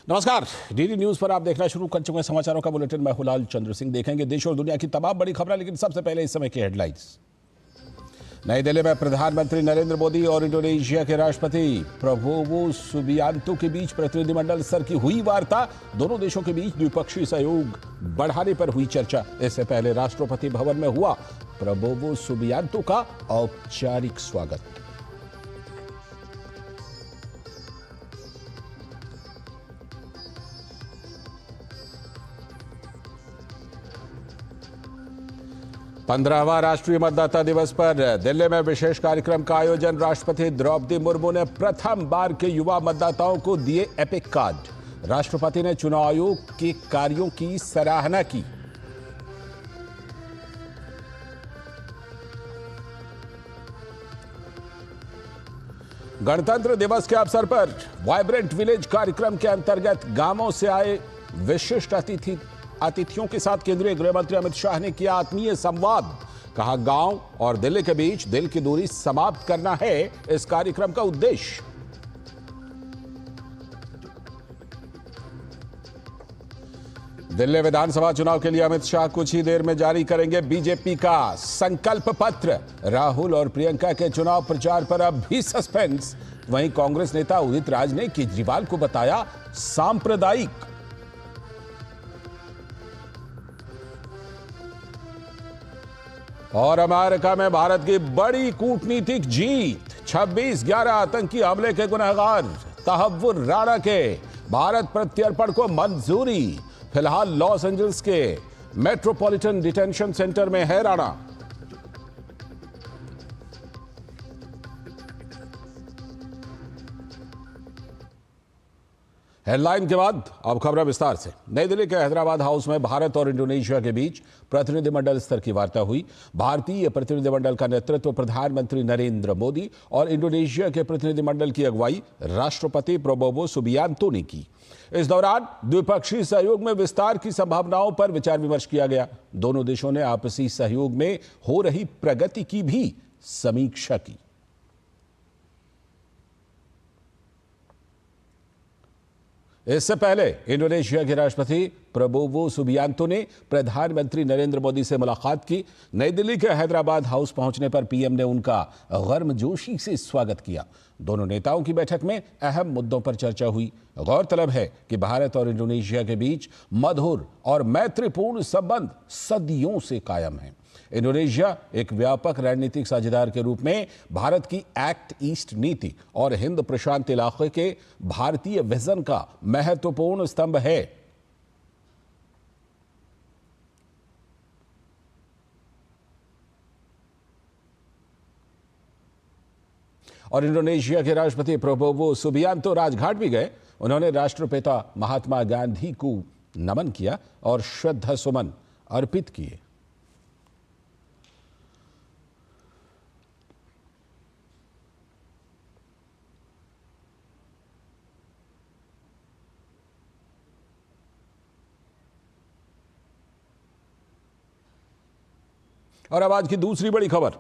नमस्कार, DD news पर आप देखना शुरू कर चुके हैं समाचारों का बुलेटिन। मैं हूं लाल चंद्र सिंह। देखेंगे देश और दुनिया की तमाम बड़ी खबरें, लेकिन सबसे पहले इस समय की हेडलाइंस। नई दिल्ली में प्रधानमंत्री नरेंद्र मोदी और इंडोनेशिया के राष्ट्रपति प्रबोवो सुबियांतो के बीच प्रतिनिधिमंडल स्तर की हुई वार्ता। दोनों देशों के बीच द्विपक्षीय सहयोग बढ़ाने पर हुई चर्चा। इससे पहले राष्ट्रपति भवन में हुआ प्रबोवो सुबियांतो का औपचारिक स्वागत। पंद्रहवां राष्ट्रीय मतदाता दिवस पर दिल्ली में विशेष कार्यक्रम का आयोजन। राष्ट्रपति द्रौपदी मुर्मू ने प्रथम बार के युवा मतदाताओं को दिए एपिक कार्ड। राष्ट्रपति ने चुनाव आयोग के कार्यों की सराहना की। गणतंत्र दिवस के अवसर पर वाइब्रेंट विलेज कार्यक्रम के अंतर्गत गांवों से आए विशिष्ट अतिथियों के साथ केंद्रीय गृह मंत्री अमित शाह ने किया आत्मीय संवाद। कहा, गांव और दिल्ली के बीच दिल की दूरी समाप्त करना है इस कार्यक्रम का उद्देश्य। दिल्ली विधानसभा चुनाव के लिए अमित शाह कुछ ही देर में जारी करेंगे बीजेपी का संकल्प पत्र। राहुल और प्रियंका के चुनाव प्रचार पर अब भी सस्पेंस। वहीं कांग्रेस नेता उदित राज ने केजरीवाल को बताया सांप्रदायिक। और अमेरिका में भारत की बड़ी कूटनीतिक जीत। 26/11 आतंकी हमले के गुनहगार तहव्वुर राणा के भारत प्रत्यर्पण को मंजूरी। फिलहाल लॉस एंजल्स के मेट्रोपॉलिटन डिटेंशन सेंटर में है राणा। हेडलाइन के बाद अब खबरें विस्तार से। नई दिल्ली के हैदराबाद हाउस में भारत और इंडोनेशिया के बीच प्रतिनिधिमंडल स्तर की वार्ता हुई। भारतीय प्रतिनिधिमंडल का नेतृत्व प्रधानमंत्री नरेंद्र मोदी और इंडोनेशिया के प्रतिनिधिमंडल की अगुवाई राष्ट्रपति प्रबोवो सुबियांतो ने की। इस दौरान द्विपक्षीय सहयोग में विस्तार की संभावनाओं पर विचार विमर्श किया गया। दोनों देशों ने आपसी सहयोग में हो रही प्रगति की भी समीक्षा की। इससे पहले इंडोनेशिया के राष्ट्रपति प्रबोवो सुबियांतो ने प्रधानमंत्री नरेंद्र मोदी से मुलाकात की। नई दिल्ली के हैदराबाद हाउस पहुंचने पर पीएम ने उनका गर्मजोशी से स्वागत किया। दोनों नेताओं की बैठक में अहम मुद्दों पर चर्चा हुई। गौरतलब है कि भारत और इंडोनेशिया के बीच मधुर और मैत्रीपूर्ण संबंध सदियों से कायम हैं। इंडोनेशिया एक व्यापक रणनीतिक साझेदार के रूप में भारत की एक्ट ईस्ट नीति और हिंद प्रशांत इलाके के भारतीय विजन का महत्वपूर्ण स्तंभ है। और इंडोनेशिया के राष्ट्रपति प्रबोवो सुबियांतो राजघाट भी गए। उन्होंने राष्ट्रपिता महात्मा गांधी को नमन किया और श्रद्धा सुमन अर्पित किए। और अब आज की दूसरी बड़ी खबर।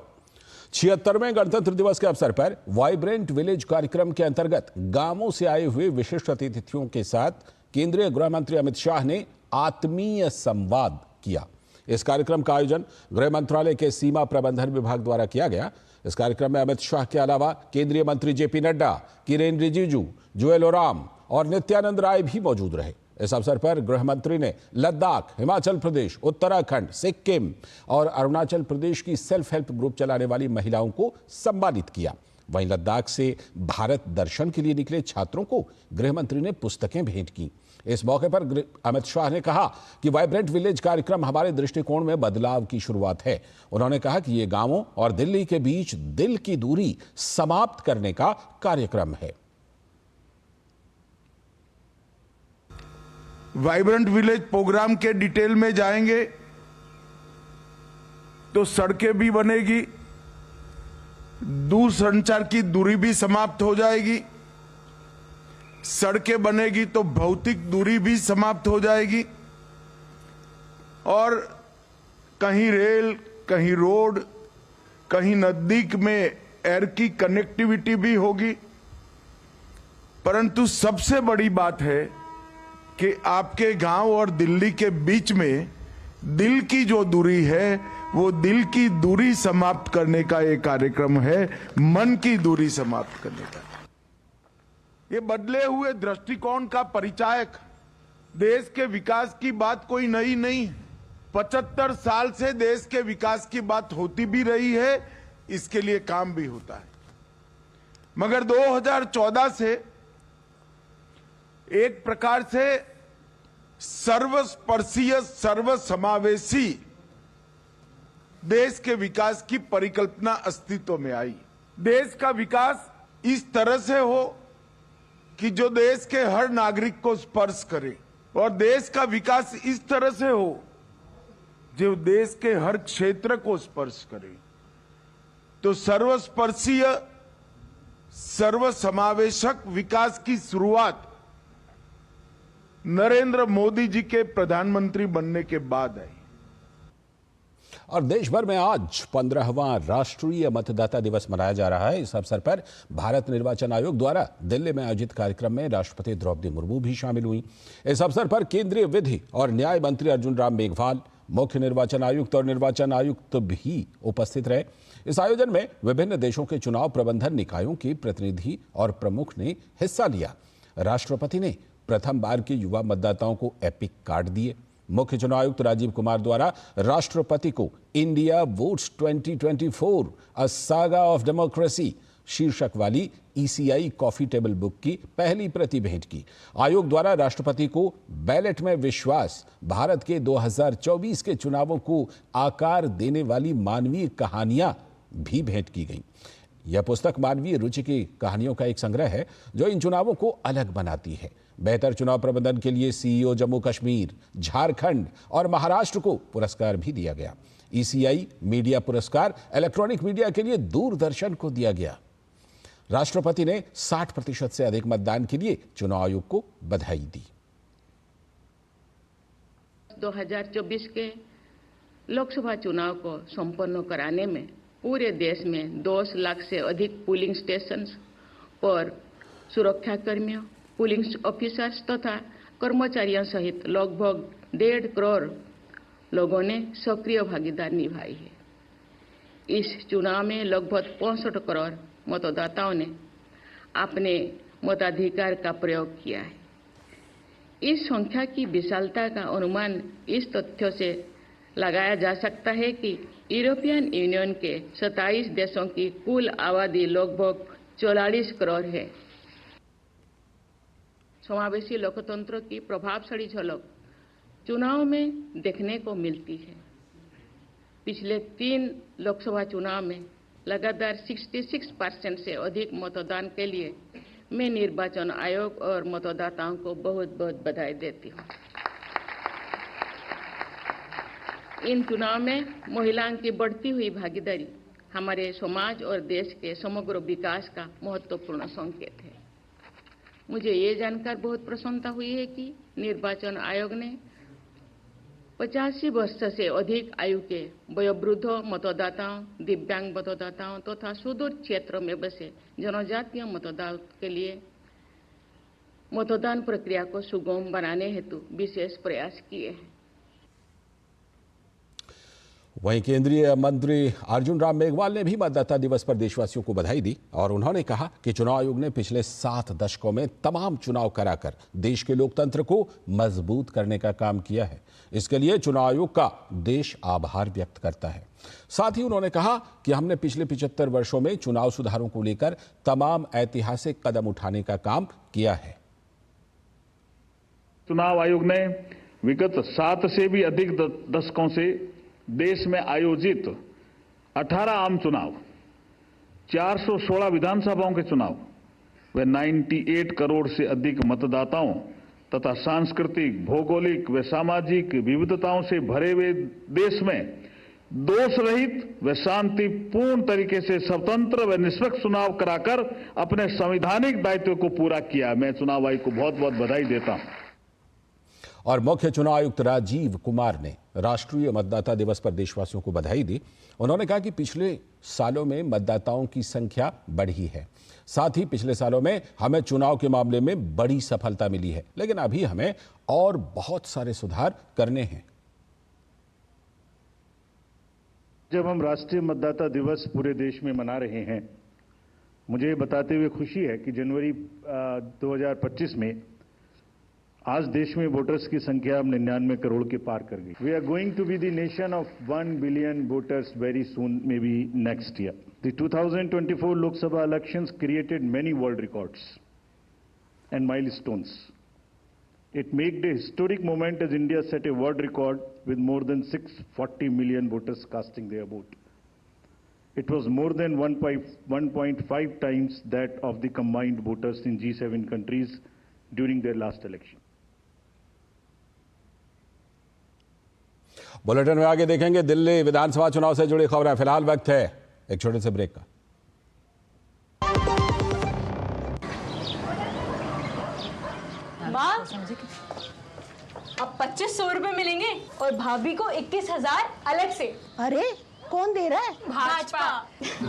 76वें गणतंत्र दिवस के अवसर पर वाइब्रेंट विलेज कार्यक्रम के अंतर्गत गांवों से आए हुए विशिष्ट अतिथियों के साथ केंद्रीय गृह मंत्री अमित शाह ने आत्मीय संवाद किया। इस कार्यक्रम का आयोजन गृह मंत्रालय के सीमा प्रबंधन विभाग द्वारा किया गया। इस कार्यक्रम में अमित शाह के अलावा केंद्रीय मंत्री जेपी नड्डा, किरेन रिजिजू, जुएल ओराम और नित्यानंद राय भी मौजूद रहे। इस अवसर पर गृह मंत्री ने लद्दाख, हिमाचल प्रदेश, उत्तराखंड, सिक्किम और अरुणाचल प्रदेश की सेल्फ हेल्प ग्रुप चलाने वाली महिलाओं को सम्मानित किया। वहीं लद्दाख से भारत दर्शन के लिए निकले छात्रों को गृह मंत्री ने पुस्तकें भेंट की। इस मौके पर अमित शाह ने कहा कि वाइब्रेंट विलेज कार्यक्रम हमारे दृष्टिकोण में बदलाव की शुरुआत है। उन्होंने कहा कि ये गांवों और दिल्ली के बीच दिल की दूरी समाप्त करने का कार्यक्रम है। वाइब्रेंट विलेज प्रोग्राम के डिटेल में जाएंगे तो सड़कें भी बनेगी, दूर संचार की दूरी भी समाप्त हो जाएगी। सड़कें बनेगी तो भौतिक दूरी भी समाप्त हो जाएगी और कहीं रेल, कहीं रोड, कहीं नजदीक में एयर की कनेक्टिविटी भी होगी। परंतु सबसे बड़ी बात है कि आपके गांव और दिल्ली के बीच में दिल की जो दूरी है वो दिल की दूरी समाप्त करने का एक कार्यक्रम है, मन की दूरी समाप्त करने का। ये बदले हुए दृष्टिकोण का परिचायक। देश के विकास की बात कोई नई नहीं है। 75 साल से देश के विकास की बात होती भी रही है, इसके लिए काम भी होता है। मगर 2014 से एक प्रकार से सर्वस्पर्शीय सर्वसमावेशी देश के विकास की परिकल्पना अस्तित्व में आई। देश का विकास इस तरह से हो कि जो देश के हर नागरिक को स्पर्श करे, और देश का विकास इस तरह से हो जो देश के हर क्षेत्र को स्पर्श करे। तो सर्वस्पर्शीय सर्वसमावेशक विकास की शुरुआत नरेंद्र मोदी जी के प्रधानमंत्री बनने के बाद आई। और देश भर में आज 15वां राष्ट्रीय मतदाता दिवस मनाया जा रहा है। इस अवसर पर भारत निर्वाचन आयोग द्वारा दिल्ली में आयोजित कार्यक्रम में राष्ट्रपति द्रौपदी मुर्मू भी शामिल हुई। इस अवसर पर केंद्रीय विधि और न्याय मंत्री अर्जुन राम मेघवाल, मुख्य निर्वाचन आयुक्त और निर्वाचन आयुक्त भी उपस्थित रहे। इस आयोजन में विभिन्न देशों के चुनाव प्रबंधन निकायों के प्रतिनिधि और प्रमुख ने हिस्सा लिया। राष्ट्रपति ने प्रथम बार के युवा मतदाताओं को एपिक कार्ड दिए। मुख्य चुनाव आयुक्त राजीव कुमार द्वारा राष्ट्रपति को India votes 2024 a saga of democracy शीर्षक वाली ईसीआई कॉफी टेबल बुक की पहली प्रति भेंट की। आयोग द्वारा राष्ट्रपति को बैलेट में विश्वास, भारत के 2024 के चुनावों को आकार देने वाली मानवीय कहानियां भी भेंट की गई। यह पुस्तक मानवीय रुचि की कहानियों का एक संग्रह है जो इन चुनावों को अलग बनाती है। बेहतर चुनाव प्रबंधन के लिए सीईओ जम्मू कश्मीर, झारखंड और महाराष्ट्र को पुरस्कार भी दिया गया। ईसीआई मीडिया पुरस्कार इलेक्ट्रॉनिक मीडिया के लिए दूरदर्शन को दिया गया। राष्ट्रपति ने 60% से अधिक मतदान के लिए चुनाव आयोग को बधाई दी। 2024 के लोकसभा चुनाव को संपन्न कराने में पूरे देश में 10 लाख से अधिक पोलिंग स्टेशन पर सुरक्षाकर्मियों, पोलिंग ऑफिसर्स तथा कर्मचारियों सहित लगभग 1.5 करोड़ लोगों ने सक्रिय भागीदारी निभाई है। इस चुनाव में लगभग 65 करोड़ मतदाताओं ने अपने मताधिकार का प्रयोग किया है। इस संख्या की विशालता का अनुमान इस तथ्य से लगाया जा सकता है कि यूरोपियन यूनियन के 27 देशों की कुल आबादी लगभग 44 करोड़ है। समावेशी लोकतंत्र की प्रभावशाली झलक चुनाव में देखने को मिलती है। पिछले 3 लोकसभा चुनाव में लगातार 66% से अधिक मतदान के लिए मैं निर्वाचन आयोग और मतदाताओं को बहुत बहुत बधाई देती हूँ। इन चुनाव में महिलाओं की बढ़ती हुई भागीदारी हमारे समाज और देश के समग्र विकास का महत्वपूर्ण संकेत है। मुझे ये जानकर बहुत प्रसन्नता हुई है कि निर्वाचन आयोग ने 85 वर्ष से अधिक आयु के वयोवृद्ध मतदाताओं, दिव्यांग मतदाताओं तथा सुदूर क्षेत्रों में बसे जनजातीय मतदाताओं के लिए मतदान प्रक्रिया को सुगम बनाने हेतु विशेष प्रयास किए हैं। वहीं केंद्रीय मंत्री अर्जुन राम मेघवाल ने भी मतदाता दिवस पर देशवासियों को बधाई दी और उन्होंने कहा कि चुनाव आयोग ने पिछले 7 दशकों में तमाम चुनाव कराकर देश के लोकतंत्र को मजबूत करने का काम किया है। इसके लिए चुनाव आयोग का देश आभार व्यक्त करता है। साथ ही उन्होंने कहा कि हमने पिछले 75 वर्षों में चुनाव सुधारों को लेकर तमाम ऐतिहासिक कदम उठाने का काम किया है। चुनाव आयोग ने विगत 7 से भी अधिक दशकों से देश में आयोजित 18 आम चुनाव, 416 विधानसभाओं के चुनाव व 98 करोड़ से अधिक मतदाताओं तथा सांस्कृतिक, भौगोलिक व सामाजिक विविधताओं से भरे हुए देश में दोष रहित व शांतिपूर्ण तरीके से स्वतंत्र व निष्पक्ष चुनाव कराकर अपने संवैधानिक दायित्व को पूरा किया। मैं चुनाव आयोग को बहुत बहुत बधाई देता हूं। और मुख्य चुनाव आयुक्त राजीव कुमार ने राष्ट्रीय मतदाता दिवस पर देशवासियों को बधाई दी। उन्होंने कहा कि पिछले सालों में मतदाताओं की संख्या बढ़ी है, साथ ही पिछले सालों में हमें चुनाव के मामले में बड़ी सफलता मिली है, लेकिन अभी हमें और बहुत सारे सुधार करने हैं। जब हम राष्ट्रीय मतदाता दिवस पूरे देश में मना रहे हैं, मुझे ये बताते हुए खुशी है कि जनवरी 2025 में आज देश में वोटर्स की संख्या 99 करोड़ के पार कर गई। We are going to be the nation of 1 billion voters very soon, may be next year. The 2024 Lok Sabha elections created many world records and milestones. It made a historic moment as India set a world record with more than 640 million voters casting their vote. It was more than 1.5 times that of the combined voters in G7 countries during their last election. Bulletin में आगे देखेंगे दिल्ली विधानसभा चुनाव से जुड़ी खबरें। फिलहाल वक्त है एक छोटे से ब्रेक का। माँ, अब 2500 रुपए मिलेंगे और भाभी को 21,000 अलग से। अरे कौन दे रहा है? भाजपा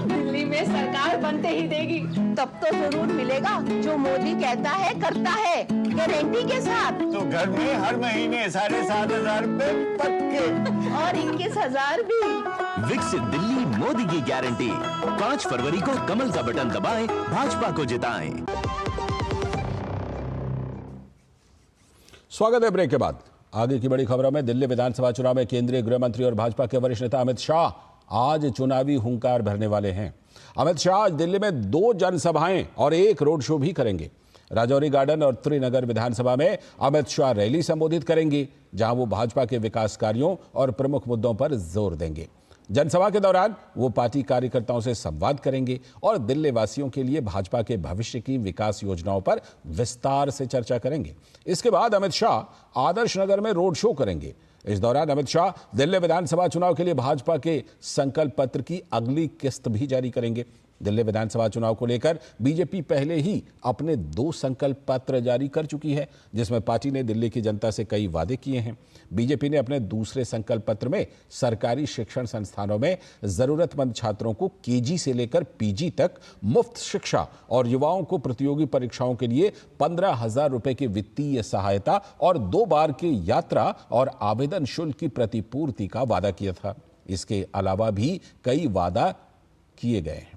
दिल्ली में सरकार बनते ही देगी। तब तो जरूर मिलेगा। जो मोदी कहता है करता है, गारंटी के साथ। तो घर में हर महीने 7,500 रुपए पक्के और 21,000 भी। विकसित दिल्ली मोदी की गारंटी। 5 फरवरी को कमल का बटन दबाएं, भाजपा को जिताएं। स्वागत है ब्रेक के बाद। आगे की बड़ी खबरों में दिल्ली विधानसभा चुनाव में केंद्रीय गृह मंत्री और भाजपा के वरिष्ठ नेता अमित शाह आज चुनावी हुंकार भरने वाले हैं। अमित शाह आज दिल्ली में 2 जनसभाएं और 1 रोड शो भी करेंगे। राजौरी गार्डन और त्रिनगर विधानसभा में अमित शाह रैली संबोधित करेंगे, जहां वो भाजपा के विकास कार्यों और प्रमुख मुद्दों पर जोर देंगे। जनसभा के दौरान वो पार्टी कार्यकर्ताओं से संवाद करेंगे और दिल्ली वासियों के लिए भाजपा के भविष्य की विकास योजनाओं पर विस्तार से चर्चा करेंगे। इसके बाद अमित शाह आदर्श नगर में रोड शो करेंगे। इस दौरान अमित शाह दिल्ली विधानसभा चुनाव के लिए भाजपा के संकल्प पत्र की अगली किस्त भी जारी करेंगे। दिल्ली विधानसभा चुनाव को लेकर बीजेपी पहले ही अपने 2 संकल्प पत्र जारी कर चुकी है, जिसमें पार्टी ने दिल्ली की जनता से कई वादे किए हैं। बीजेपी ने अपने दूसरे संकल्प पत्र में सरकारी शिक्षण संस्थानों में जरूरतमंद छात्रों को केजी से लेकर पीजी तक मुफ्त शिक्षा और युवाओं को प्रतियोगी परीक्षाओं के लिए 15,000 रुपए की वित्तीय सहायता और 2 बार की यात्रा और आवेदन शुल्क की प्रतिपूर्ति का वादा किया था। इसके अलावा भी कई वादा किए गए हैं।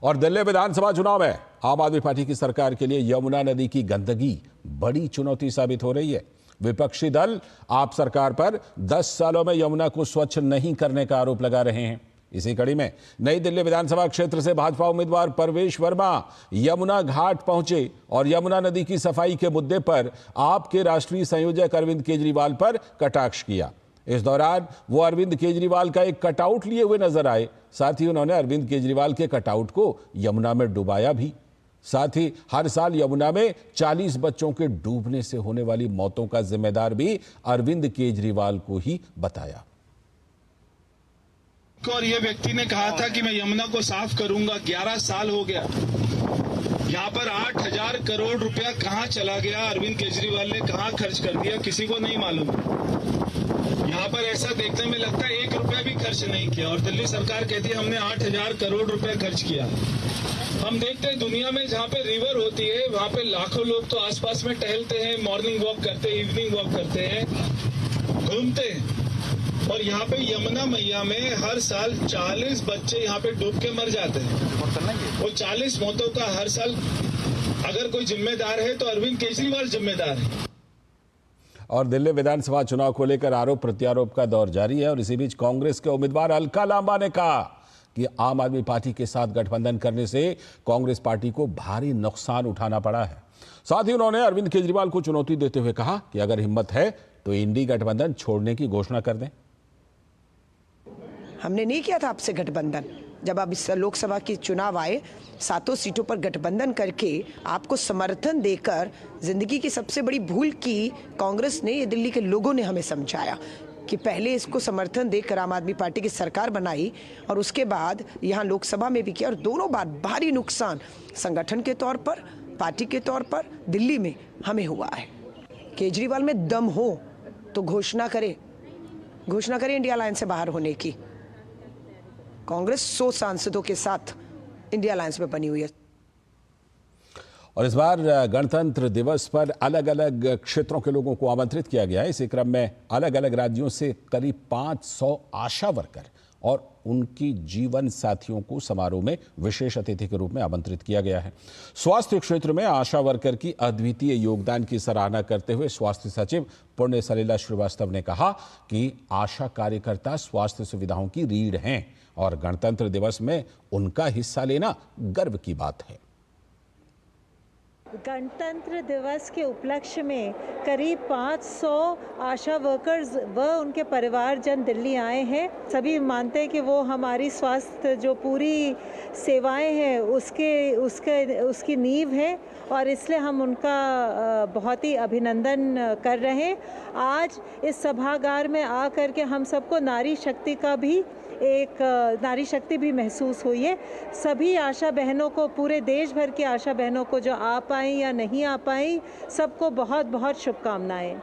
और दिल्ली विधानसभा चुनाव में आम आदमी पार्टी की सरकार के लिए यमुना नदी की गंदगी बड़ी चुनौती साबित हो रही है। विपक्षी दल आप सरकार पर 10 सालों में यमुना को स्वच्छ नहीं करने का आरोप लगा रहे हैं। इसी कड़ी में नई दिल्ली विधानसभा क्षेत्र से भाजपा उम्मीदवार परवेश वर्मा यमुना घाट पहुंचे और यमुना नदी की सफाई के मुद्दे पर आपके राष्ट्रीय संयोजक अरविंद केजरीवाल पर कटाक्ष किया। इस दौरान वो अरविंद केजरीवाल का एक कटआउट लिए हुए नजर आए। साथ ही उन्होंने अरविंद केजरीवाल के कटआउट को यमुना में डुबाया भी। साथ ही हर साल यमुना में 40 बच्चों के डूबने से होने वाली मौतों का जिम्मेदार भी अरविंद केजरीवाल को ही बताया। और ये व्यक्ति ने कहा था कि मैं यमुना को साफ करूंगा। 11 साल हो गया। यहाँ पर 8,000 करोड़ रुपया कहाँ चला गया, अरविंद केजरीवाल ने कहाँ खर्च कर दिया, किसी को नहीं मालूम। यहाँ पर ऐसा देखने में लगता है 1 रुपया भी खर्च नहीं किया और दिल्ली सरकार कहती है हमने 8,000 करोड़ रुपया खर्च किया। हम देखते हैं दुनिया में जहाँ पे रिवर होती है वहाँ पे लाखों लोग तो आसपास में टहलते हैं, मॉर्निंग वॉक करते हैं, इवनिंग वॉक करते हैं, घूमते हैं। और यहाँ पे यमुना मैया में हर साल 40 बच्चे यहाँ पे डूब के मर जाते हैं। वो 40 मौतों का हर साल अगर कोई जिम्मेदार है तो अरविंद केजरीवाल जिम्मेदार है। और दिल्ली विधानसभा चुनाव को लेकर आरोप प्रत्यारोप का दौर जारी है। और इसी बीच कांग्रेस के उम्मीदवार अलका लांबा ने कहा कि आम आदमी पार्टी के साथ गठबंधन करने से कांग्रेस पार्टी को भारी नुकसान उठाना पड़ा है। साथ ही उन्होंने अरविंद केजरीवाल को चुनौती देते हुए कहा कि अगर हिम्मत है तो इंडी गठबंधन छोड़ने की घोषणा कर दें। हमने नहीं किया था आपसे गठबंधन। जब अब इस लोकसभा की चुनाव आए, 7 सीटों पर गठबंधन करके आपको समर्थन देकर जिंदगी की सबसे बड़ी भूल की कांग्रेस ने, ये दिल्ली के लोगों ने हमें समझाया। कि पहले इसको समर्थन देकर आम आदमी पार्टी की सरकार बनाई और उसके बाद यहाँ लोकसभा में भी किया और दोनों बार भारी नुकसान संगठन के तौर पर, पार्टी के तौर पर दिल्ली में हमें हुआ है। केजरीवाल में दम हो तो घोषणा करे इंडिया अलायंस से बाहर होने की। कांग्रेस 100 सांसदों के साथ इंडिया अलायंस में बनी हुई है। और इस बार गणतंत्र दिवस पर अलग अलग क्षेत्रों के लोगों को आमंत्रित किया गया है। इसी क्रम में अलग अलग राज्यों से करीब 500 आशा वर्कर और उनकी जीवन साथियों को समारोह में विशेष अतिथि के रूप में आमंत्रित किया गया है। स्वास्थ्य क्षेत्र में आशा वर्कर की अद्वितीय योगदान की सराहना करते हुए स्वास्थ्य सचिव पुण्य सलिला श्रीवास्तव ने कहा कि आशा कार्यकर्ता स्वास्थ्य सुविधाओं की रीढ़ हैं और गणतंत्र दिवस में उनका हिस्सा लेना गर्व की बात है। गणतंत्र दिवस के उपलक्ष्य में करीब 500 आशा वर्कर्स व उनके परिवारजन दिल्ली आए हैं। सभी मानते हैं कि वो हमारी स्वास्थ्य जो पूरी सेवाएं हैं उसकी नींव है और इसलिए हम उनका बहुत ही अभिनंदन कर रहे हैं। आज इस सभागार में आकर के हम सबको नारी शक्ति भी महसूस हुई है। सभी आशा बहनों को, पूरे देश भर की आशा बहनों को जो आ पाई या नहीं आ पाई, सबको बहुत बहुत शुभकामनाएं।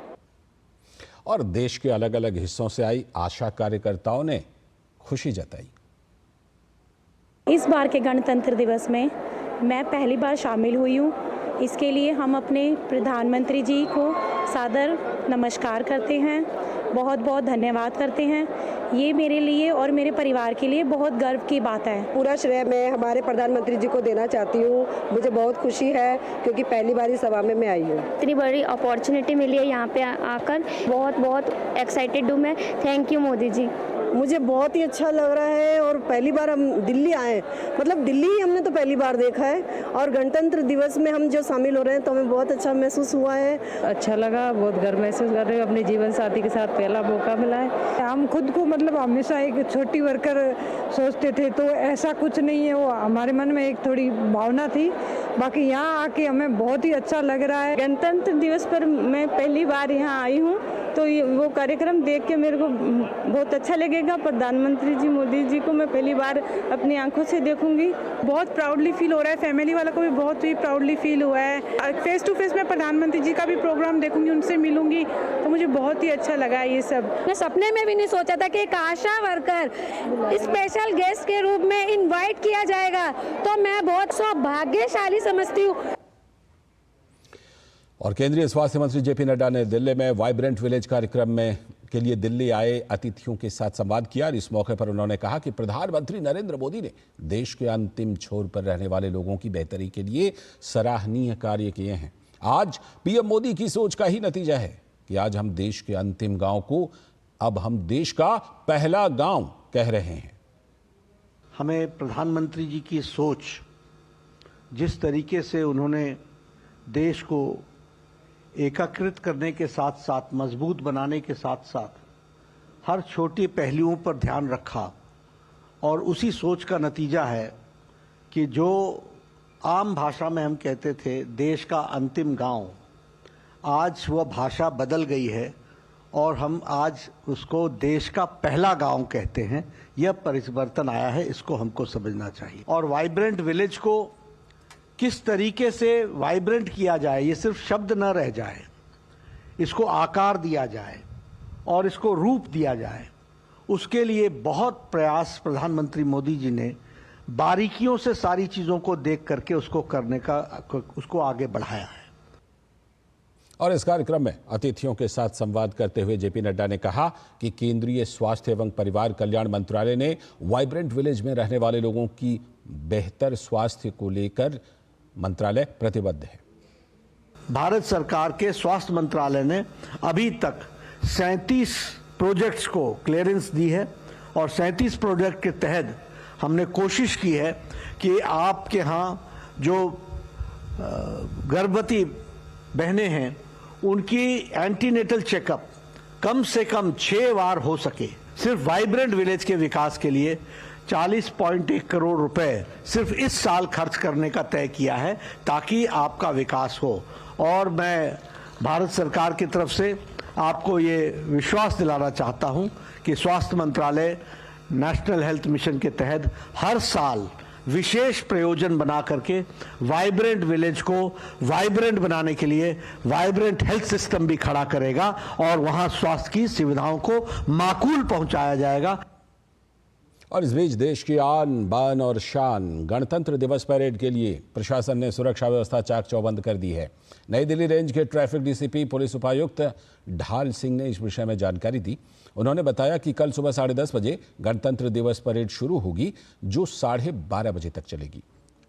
और देश के अलग अलग हिस्सों से आई आशा कार्यकर्ताओं ने खुशी जताई। इस बार के गणतंत्र दिवस में मैं पहली बार शामिल हुई हूँ। इसके लिए हम अपने प्रधानमंत्री जी को सादर नमस्कार करते हैं, बहुत बहुत धन्यवाद करते हैं। ये मेरे लिए और मेरे परिवार के लिए बहुत गर्व की बात है। पूरा श्रेय मैं हमारे प्रधानमंत्री जी को देना चाहती हूँ। मुझे बहुत खुशी है क्योंकि पहली बार इस सभा में मैं आई हूँ। इतनी बड़ी अपॉर्चुनिटी मिली है यहाँ पे आकर, बहुत बहुत एक्साइटेड हूँ मैं। Thank you Modi ji. मुझे बहुत ही अच्छा लग रहा है और पहली बार हम दिल्ली आए, मतलब दिल्ली ही हमने तो पहली बार देखा है और गणतंत्र दिवस में हम जो शामिल हो रहे हैं तो हमें बहुत अच्छा महसूस हुआ है। अच्छा लगा, बहुत गर्व महसूस कर रहे हो। अपने जीवन साथी के साथ पहला मौका मिला है। हम खुद को मतलब हमेशा एक छोटी वर्कर सोचते थे, तो ऐसा कुछ नहीं है। वो हमारे मन में एक थोड़ी भावना थी। बाकी यहाँ आके हमें बहुत ही अच्छा लग रहा है। गणतंत्र दिवस पर मैं पहली बार यहाँ आई हूँ, तो वो कार्यक्रम देख के मेरे को बहुत अच्छा लगेगा। प्रधानमंत्री जी मोदी जी को मैं पहली बार अपनी आंखों से देखूंगी। बहुत प्राउडली फील हो रहा है। फैमिली वालों को भी बहुत ही प्राउडली फील हुआ है। फेस टू फेस मैं प्रधानमंत्री जी का भी प्रोग्राम देखूंगी, उनसे मिलूंगी, तो मुझे बहुत ही अच्छा लगा ये सब। मैं सपने में भी नहीं सोचा था कि एक आशा वर्कर स्पेशल गेस्ट के रूप में इनवाइट किया जाएगा, तो मैं बहुत सौभाग्यशाली समझती हूँ। और केंद्रीय स्वास्थ्य मंत्री जेपी नड्डा ने दिल्ली में वाइब्रेंट विलेज कार्यक्रम में के लिए दिल्ली आए अतिथियों के साथ संवाद किया और इस मौके पर उन्होंने कहा कि प्रधानमंत्री नरेंद्र मोदी ने देश के अंतिम छोर पर रहने वाले लोगों की बेहतरी के लिए सराहनीय कार्य किए हैं। आज पीएम मोदी की सोच का ही नतीजा है कि आज हम देश के अंतिम गांव को अब हम देश का पहला गांव कह रहे हैं। हमें प्रधानमंत्री जी की सोच, जिस तरीके से उन्होंने देश को एकीकृत करने के साथ साथ मजबूत बनाने के साथ साथ हर छोटे पहलुओं पर ध्यान रखा, और उसी सोच का नतीजा है कि जो आम भाषा में हम कहते थे देश का अंतिम गांव, आज वह भाषा बदल गई है और हम आज उसको देश का पहला गांव कहते हैं। यह परिवर्तन आया है, इसको हमको समझना चाहिए। और वाइब्रेंट विलेज को किस तरीके से वाइब्रेंट किया जाए, ये सिर्फ शब्द न रह जाए, इसको आकार दिया जाए और इसको रूप दिया जाए, उसके लिए बहुत प्रयास प्रधानमंत्री मोदी जी ने बारीकियों से सारी चीजों को देख करके उसको आगे बढ़ाया है। और इस कार्यक्रम में अतिथियों के साथ संवाद करते हुए जेपी नड्डा ने कहा कि केंद्रीय स्वास्थ्य एवं परिवार कल्याण मंत्रालय ने वाइब्रेंट विलेज में रहने वाले लोगों की बेहतर स्वास्थ्य को लेकर मंत्रालय प्रतिबद्ध है। भारत सरकार के स्वास्थ्य मंत्रालय ने अभी तक 37 प्रोजेक्ट्स को क्लियरेंस दी है और 37 प्रोजेक्ट के तहत हमने कोशिश की है कि आपके यहाँ जो गर्भवती बहनें हैं उनकी एंटीनेटल चेकअप कम से कम 6 बार हो सके। सिर्फ वाइब्रेंट विलेज के विकास के लिए 40.1 करोड़ रुपए सिर्फ इस साल खर्च करने का तय किया है ताकि आपका विकास हो। और मैं भारत सरकार की तरफ से आपको ये विश्वास दिलाना चाहता हूं कि स्वास्थ्य मंत्रालय नेशनल हेल्थ मिशन के तहत हर साल विशेष प्रयोजन बना करके वाइब्रेंट विलेज को वाइब्रेंट बनाने के लिए वाइब्रेंट हेल्थ सिस्टम भी खड़ा करेगा और वहां स्वास्थ्य की सुविधाओं को माकूल पहुंचाया जाएगा। और इस बीच देश की आन बान और शान गणतंत्र दिवस परेड के लिए प्रशासन ने सुरक्षा व्यवस्था चाक चौबंद कर दी है। नई दिल्ली रेंज के ट्रैफिक डीसीपी पुलिस उपायुक्त ढाल सिंह ने इस विषय में जानकारी दी। उन्होंने बताया कि कल सुबह 10:30 बजे गणतंत्र दिवस परेड शुरू होगी, जो 12:30 बजे तक चलेगी।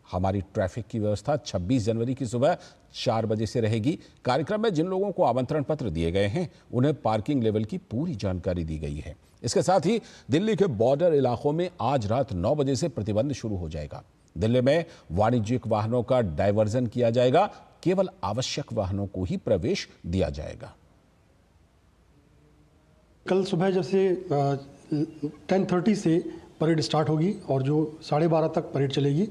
हमारी ट्रैफिक की व्यवस्था 26 जनवरी की सुबह 4 बजे से रहेगी। कार्यक्रम में जिन लोगों को आमंत्रण पत्र दिए गए हैं, उन्हें पार्किंग लेवल की पूरी जानकारी दी गई है। इसके साथ ही दिल्ली के बॉर्डर इलाकों में आज रात 9 बजे से प्रतिबंध शुरू हो जाएगा। दिल्ली में वाणिज्यिक वाहनों का डायवर्जन किया जाएगा, केवल आवश्यक वाहनों को ही प्रवेश दिया जाएगा। कल सुबह जैसे 10:30 से परेड स्टार्ट होगी और जो 12:30 तक परेड चलेगी।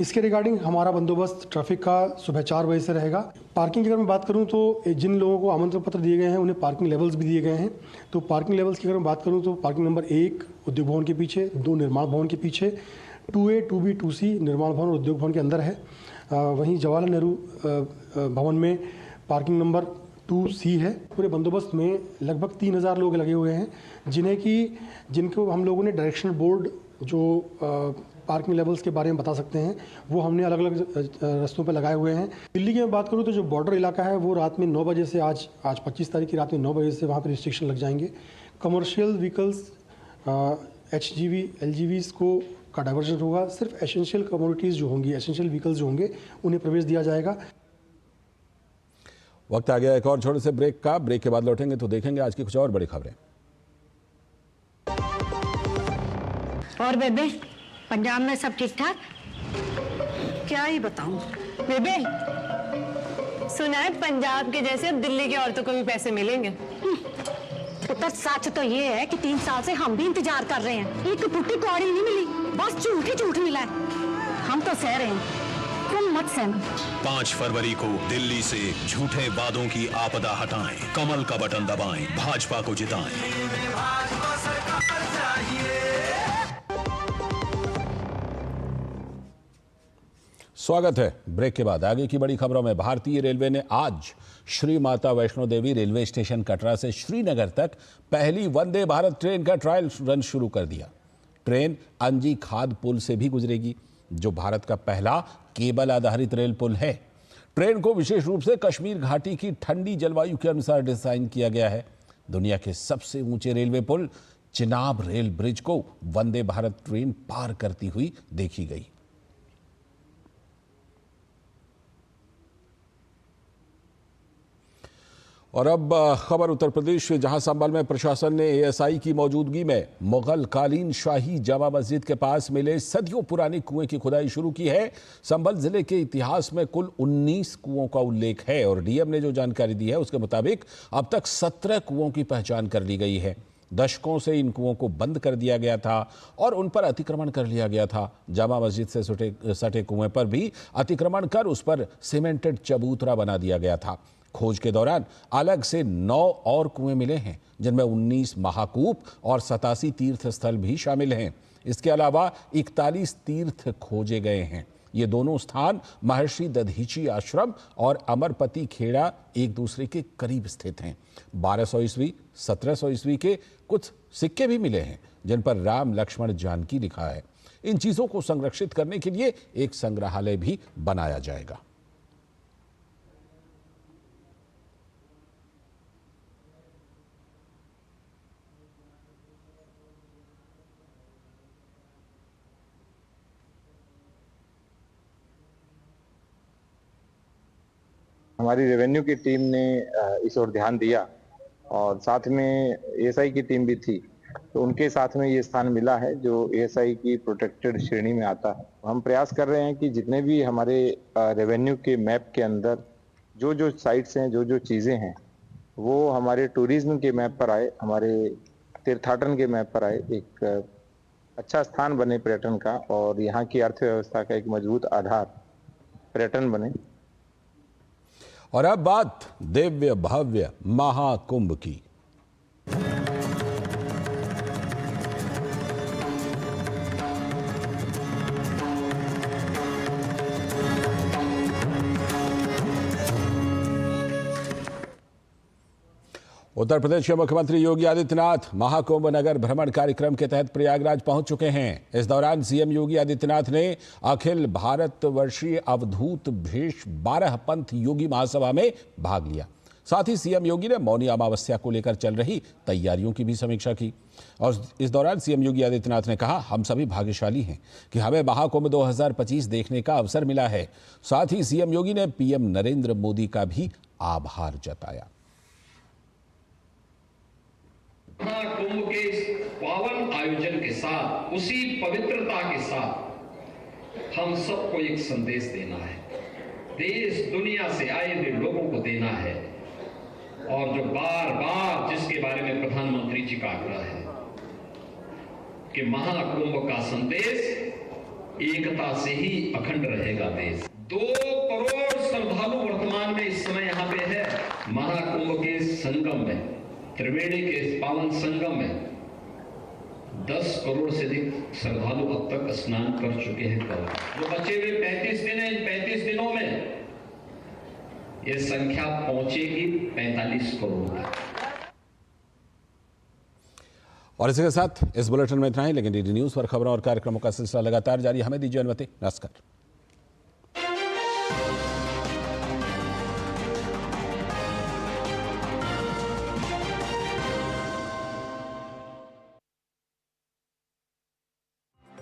इसके रिगार्डिंग हमारा बंदोबस्त ट्रैफिक का सुबह 4 बजे से रहेगा। पार्किंग की अगर मैं बात करूं तो जिन लोगों को आमंत्रण पत्र दिए गए हैं उन्हें पार्किंग लेवल्स भी दिए गए हैं। तो पार्किंग लेवल्स की अगर मैं बात करूं तो पार्किंग नंबर 1 उद्योग भवन के पीछे, 2 निर्माण भवन के पीछे, 2A, 2B, 2C निर्माण भवन और उद्योग भवन के अंदर है। वहीं जवाहरलाल नेहरू भवन में पार्किंग नंबर 2C है। पूरे बंदोबस्त में लगभग 3000 लोग लगे हुए हैं, जिनको हम लोगों ने डायरेक्शनल बोर्ड जो पार्किंग लेवल्स के बारे में बता सकते हैं, वो हमने अलग अलग रास्तों पर लगाए हुए हैं। दिल्ली की मैं बात करूँ तो जो बॉर्डर इलाका है वो रात में 9 बजे से आज 25 तारीख की रात में 9 बजे से वहाँ पर रिस्ट्रिक्शन लग जाएंगे। कमर्शियल व्हीकल्स, HGV, LGVs का डाइवर्जन होगा। सिर्फ एसेंशियल कमोडिटीज़ जो होंगी, एसेंशियल व्हीकल्स जो होंगे, उन्हें प्रवेश दिया जाएगा। वक्त आ गया एक और छोटे से ब्रेक का। ब्रेक के बाद लौटेंगे तो देखेंगे आज की कुछ और बड़ी खबरें। और बेबे, पंजाब में सब ठीक ठाक? क्या ही बताऊं बेबे, सुना है पंजाब के जैसे अब दिल्ली की औरतों को भी पैसे मिलेंगे। पुत्र सच तो ये है कि 3 साल से हम भी इंतजार कर रहे हैं, एक पुट्टी कौड़ी नहीं मिली, बस झूठ ही झूठ मिला है। हम तो सह रहे हैं, तुम मत सहना। 5 फरवरी को दिल्ली से झूठे वादों की आपदा हटाएं, कमल का बटन दबाएं, भाजपा को जिताएं। स्वागत है। ब्रेक के बाद आगे की बड़ी खबरों में भारतीय रेलवे ने आज श्री माता वैष्णो देवी रेलवे स्टेशन कटरा से श्रीनगर तक पहली वंदे भारत ट्रेन का ट्रायल रन शुरू कर दिया। ट्रेन अंजी खाद पुल से भी गुजरेगी, जो भारत का पहला केबल आधारित रेल पुल है। ट्रेन को विशेष रूप से कश्मीर घाटी की ठंडी जलवायु के अनुसार डिजाइन किया गया है। दुनिया के सबसे ऊंचे रेलवे पुल चिनाब रेल ब्रिज को वंदे भारत ट्रेन पार करती हुई देखी गई। और अब खबर उत्तर प्रदेश से, जहां संभल में प्रशासन ने ASI की मौजूदगी में मुगल कालीन शाही जामा मस्जिद के पास मिले सदियों पुराने कुएं की खुदाई शुरू की है। संभल जिले के इतिहास में कुल 19 कुओं का उल्लेख है और डीएम ने जो जानकारी दी है उसके मुताबिक अब तक 17 कुओं की पहचान कर ली गई है। दशकों से इन कुओं को बंद कर दिया गया था और उन पर अतिक्रमण कर लिया गया था। जामा मस्जिद से सटे कुएं पर भी अतिक्रमण कर उस पर सीमेंटेड चबूतरा बना दिया गया था। खोज के दौरान अलग से 9 और कुएं मिले हैं, जिनमें 19 महाकूप और 87 तीर्थ स्थल भी शामिल हैं। इसके अलावा 41 तीर्थ खोजे गए हैं। ये दोनों स्थान महर्षि दधीची आश्रम और अमरपति खेड़ा एक दूसरे के करीब स्थित हैं। 1200 ईस्वी, 1700 ईस्वी के कुछ सिक्के भी मिले हैं, जिन पर राम लक्ष्मण जानकी लिखा है। इन चीजों को संरक्षित करने के लिए एक संग्रहालय भी बनाया जाएगा। हमारी रेवेन्यू की टीम ने इस ओर ध्यान दिया और साथ में ASI की टीम भी थी, तो उनके साथ में ये स्थान मिला है जो ASI की प्रोटेक्टेड श्रेणी में आता है। हम प्रयास कर रहे हैं कि जितने भी हमारे रेवेन्यू के मैप के अंदर जो जो साइट्स हैं, जो जो चीज़ें हैं, वो हमारे टूरिज्म के मैप पर आए, हमारे तीर्थाटन के मैप पर आए, एक अच्छा स्थान बने पर्यटन का और यहाँ की अर्थव्यवस्था का एक मजबूत आधार पर्यटन बने। और अब बात दिव्य भव्य महाकुंभ की। उत्तर प्रदेश के मुख्यमंत्री योगी आदित्यनाथ महाकुंभ नगर भ्रमण कार्यक्रम के तहत प्रयागराज पहुंच चुके हैं। इस दौरान सीएम योगी आदित्यनाथ ने अखिल भारतवर्षीय अवधूत भेष 12 पंथ योगी महासभा में भाग लिया। साथ ही सीएम योगी ने मौनी अमावस्या को लेकर चल रही तैयारियों की भी समीक्षा की। और इस दौरान सीएम योगी आदित्यनाथ ने कहा, हम सभी भाग्यशाली हैं कि हमें महाकुंभ 2025 देखने का अवसर मिला है। साथ ही सीएम योगी ने पीएम नरेंद्र मोदी का भी आभार जताया। महाकुंभ के इस पावन आयोजन के साथ, उसी पवित्रता के साथ हम सबको एक संदेश देना है, देश दुनिया से आए हुए लोगों को देना है। और जो बार बार जिसके बारे में प्रधानमंत्री जी का आग्रह है कि महाकुंभ का संदेश एकता से ही अखंड रहेगा देश। 2 करोड़ श्रद्धालु वर्तमान में इस समय यहाँ पे है। महाकुंभ के संगम में, त्रिवेणी के इस पावन संगम में 10 करोड़ से अधिक श्रद्धालु अब तक स्नान कर चुके हैं। जो बचे हुए 35 दिन हैं, इन 35 दिनों में ये संख्या पहुंचेगी 45 करोड़ तक। और इसी के साथ इस बुलेटिन में इतना ही, लेकिन डीडी न्यूज पर खबरों और कार्यक्रमों का सिलसिला लगातार जारी। हमें दीजिए अनुमति। नमस्कार।